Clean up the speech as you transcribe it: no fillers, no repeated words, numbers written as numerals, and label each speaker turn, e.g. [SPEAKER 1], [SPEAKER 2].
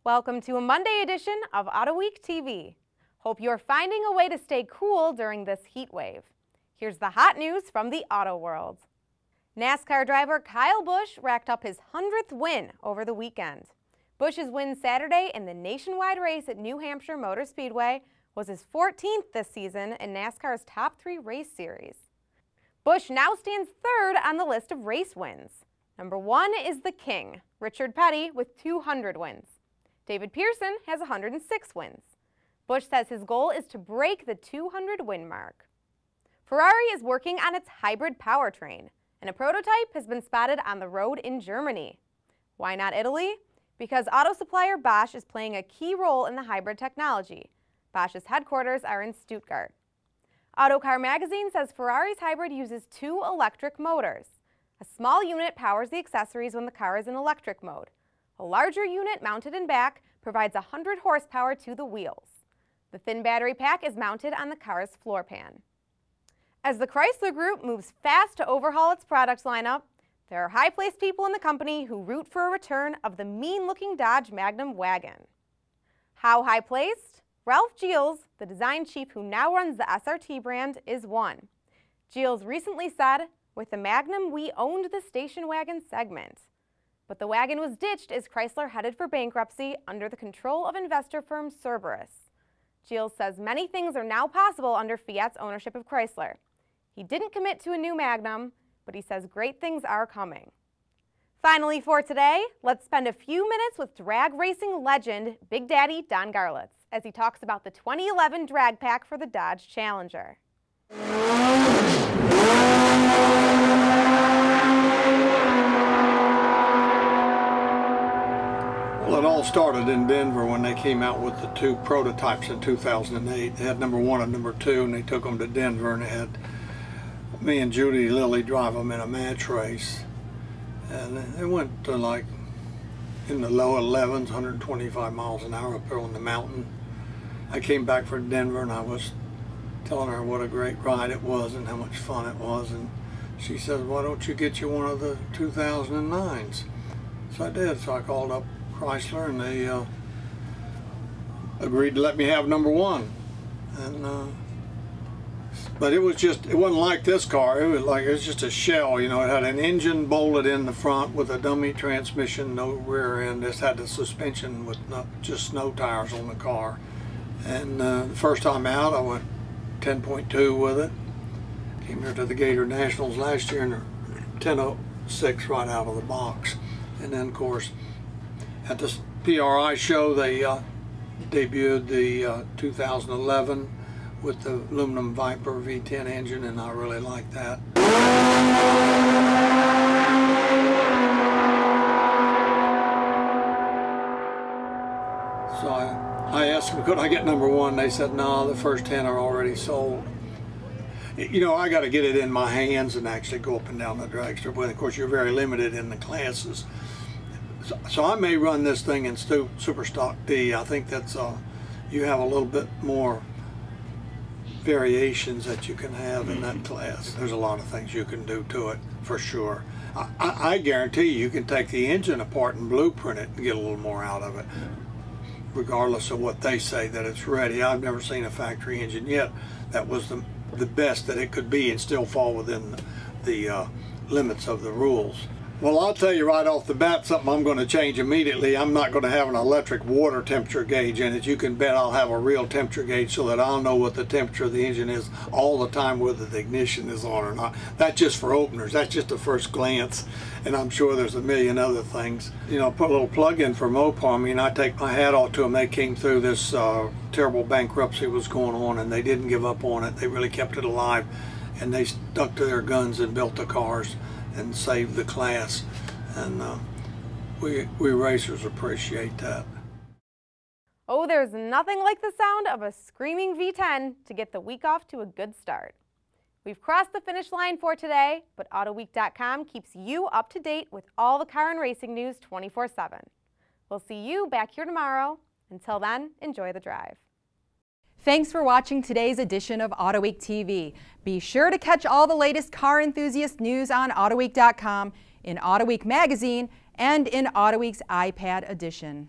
[SPEAKER 1] Welcome to a Monday edition of AutoWeek TV. Hope you're finding a way to stay cool during this heat wave. Here's the hot news from the auto world. NASCAR driver Kyle Busch racked up his 100th win over the weekend. Busch's win Saturday in the nationwide race at New Hampshire Motor Speedway was his 14th this season in NASCAR's top 3 race series. Busch now stands third on the list of race wins. Number 1 is the King, Richard Petty, with 200 wins. David Pearson has 106 wins. Busch says his goal is to break the 200 win mark. Ferrari is working on its hybrid powertrain, and a prototype has been spotted on the road in Germany. Why not Italy? Because auto supplier Bosch is playing a key role in the hybrid technology. Bosch's headquarters are in Stuttgart. Autocar magazine says Ferrari's hybrid uses 2 electric motors. A small unit powers the accessories when the car is in electric mode. A larger unit mounted in back provides 100 horsepower to the wheels. The thin battery pack is mounted on the car's floor pan. As the Chrysler Group moves fast to overhaul its product lineup, there are high-placed people in the company who root for a return of the mean-looking Dodge Magnum wagon. How high-placed? Ralph Gilles, the design chief who now runs the SRT brand, is one. Gilles recently said, "With the Magnum, we owned the station wagon segment." But the wagon was ditched as Chrysler headed for bankruptcy under the control of investor firm Cerberus. Gilles says many things are now possible under Fiat's ownership of Chrysler. He didn't commit to a new Magnum, but he says great things are coming. Finally for today, let's spend a few minutes with drag racing legend Big Daddy Don Garlits as he talks about the 2011 Drag Pak for the Dodge Challenger.
[SPEAKER 2] Well, it all started in Denver when they came out with the 2 prototypes in 2008. They had number 1 and number 2, and they took them to Denver, and they had me and Judy Lilly drive them in a match race. And they went to like in the low 11s, 125 miles an hour up there on the mountain. I came back from Denver and I was telling her what a great ride it was and how much fun it was. And she said, "Why don't you get you one of the 2009s? So I did. So I called up Chrysler and they agreed to let me have number 1. And but it wasn't like this car. It was just a shell, you know. It had an engine bolted in the front with a dummy transmission, no rear end. This had the suspension with just snow tires on the car. And the first time out, I went 10.2 with it. Came here to the Gator Nationals last year in 10.06 right out of the box. And then, of course, at the PRI show, they debuted the 2011 with the aluminum Viper V10 engine, and I really like that. So I asked them, could I get number 1? They said, no, the first 10 are already sold. You know, I got to get it in my hands and actually go up and down the drag strip. But of course, you're very limited in the classes. So I may run this thing in Super Stock D. I think that's you have a little bit more variations that you can have in that class. There's a lot of things you can do to it, for sure. I guarantee you can take the engine apart and blueprint it and get a little more out of it, regardless of what they say that it's ready. I've never seen a factory engine yet that was the best that it could be and still fall within the limits of the rules. Well, I'll tell you right off the bat something I'm going to change immediately. I'm not going to have an electric water temperature gauge in it. You can bet I'll have a real temperature gauge so that I'll know what the temperature of the engine is all the time, whether the ignition is on or not. That's just for openers. That's just a first glance. And I'm sure there's a million other things. You know, put a little plug in for Mopar. I mean, I take my hat off to them. They came through this terrible bankruptcy was going on, and they didn't give up on it. They really kept it alive, and they stuck to their guns and built the cars and save the class, and we racers appreciate that.
[SPEAKER 1] Oh, there's nothing like the sound of a screaming V10 to get the week off to a good start. We've crossed the finish line for today, but AutoWeek.com keeps you up to date with all the car and racing news 24/7. We'll see you back here tomorrow. Until then, enjoy the drive. Thanks for watching today's edition of AutoWeek TV. Be sure to catch all the latest car enthusiast news on AutoWeek.com, in AutoWeek magazine, and in AutoWeek's iPad edition.